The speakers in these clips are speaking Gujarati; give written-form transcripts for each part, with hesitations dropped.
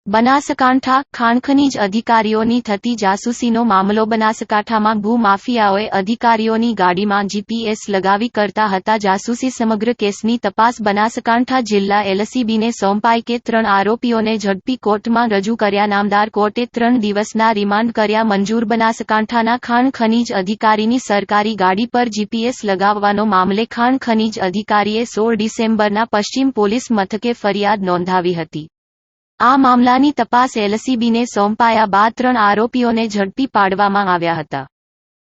બનાસકાંઠા ખાણ ખનીજ અધિકારીઓની થતી જાસૂસીનો મામલો બનાસકાંઠામાં ભૂમાફિયાઓએ અધિકારીઓની ગાડીમાં જીપીએસ લગાવી કરતા હતા જાસૂસી સમગ્ર કેસની તપાસ બનાસકાંઠા જિલ્લા એલસીબીને સોંપાઈ કે 3 આરોપીઓને ઝડપી કોર્ટમાં રજૂ કર્યા નામદાર કોર્ટે 3 દિવસના રિમાન્ડ કર્યા મંજૂર બનાસકાંઠાના ખાણ ખનીજ અધિકારીની સરકારી ગાડી પર જીપીએસ લગાવવાનો મામલે ખાણ ખનીજ અધિકારીએ 16 ડિસેમ્બરના પશ્ચિમ પોલીસ મથકે ફરિયાદ નોંધાવી હતી। આ મામલાની તપાસ એલસીબીને સોંપાયા બાદ 3 આરોપીઓને ઝડપી પાડવામાં આવ્યા હતા,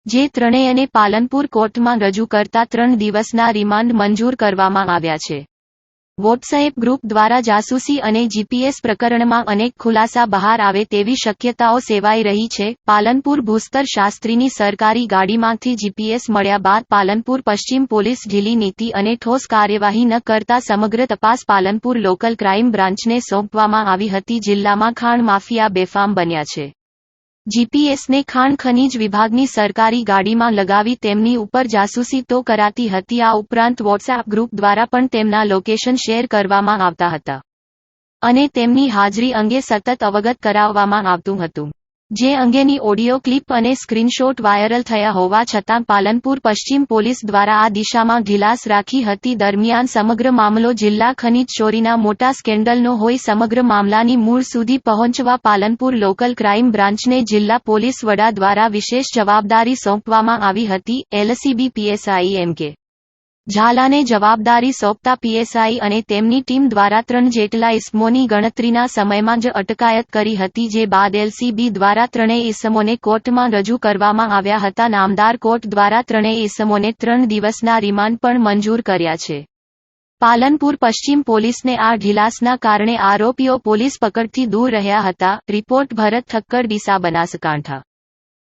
જે ત્રણેયને પાલનપુર કોર્ટમાં રજૂ કરતા 3 દિવસના રિમાન્ડ મંજૂર કરવામાં આવ્યા છે। વોટ્સએપ ગ્રુપ દ્વારા જાસૂસી અને જીપીએસ પ્રકરણમાં અનેક ખુલાસા બહાર આવે તેવી શક્યતાઓ સેવાઈ રહી છે। પાલનપુર ભૂસ્તર શાસ્ત્રીની સરકારી ગાડીમાંથી જીપીએસ મળ્યા બાદ પાલનપુર પશ્ચિમ પોલીસ ઢીલી નીતિ અને ઠોસ કાર્યવાહી ન કરતા સમગ્ર તપાસ પાલનપુર લોકલ ક્રાઇમ બ્રાન્ચને સોંપવામાં આવી હતી। જિલ્લામાં ખાણ માફિયા બેફામ બન્યા છે। જીપીએસને ખાણ ખનીજ વિભાગની સરકારી ગાડીમાં લગાવી તેમની ઉપર જાસૂસી તો કરાતી હતી, આ ઉપરાંત વોટ્સએપ ગ્રુપ દ્વારા પણ તેમના લોકેશન શેર કરવામાં આવતા હતા અને તેમની હાજરી અંગે સતત અવગત કરાવવામાં આવતું હતું, જે અંગેની ઓડિયો ક્લિપ અને સ્ક્રીનશોટ વાયરલ થયા હોવા છતાં પાલનપુર પશ્ચિમ પોલીસ દ્વારા આ દિશામાં ઢીલાસ રાખી હતી। દરમિયાન સમગ્ર મામલો જિલ્લા ખનીજ ચોરીના મોટા સ્કેન્ડલનો હોય સમગ્ર મામલાની મૂળ સુધી પહોંચવા પાલનપુર લોકલ ક્રાઇમ બ્રાન્ચને જિલ્લા પોલીસ વડા દ્વારા વિશેષ જવાબદારી સોંપવામાં આવી હતી। LCB PSI એમ.કે. ઝાલાને જવાબદારી સોંપતા પીએસઆઈ અને તેમની ટીમ દ્વારા 3 જેટલા ઇસમોની ગણતરીના સમયમાં જ અટકાયત કરી હતી, જે બાદ એલસીબી દ્વારા 3 ઇસમોને કોર્ટમાં રજૂ કરવામાં આવ્યા હતા। નામદાર કોર્ટ દ્વારા 3 ઇસમોને 3 દિવસના રિમાન્ડ પણ મંજૂર કર્યા છે। પાલનપુર પશ્ચિમ પોલીસને આ ઢીલાસના કારણે આરોપીઓ પોલીસ પકડથી દૂર રહ્યા હતા। રિપોર્ટ ભરત ઠક્કર, ડીસા, બનાસકાંઠા।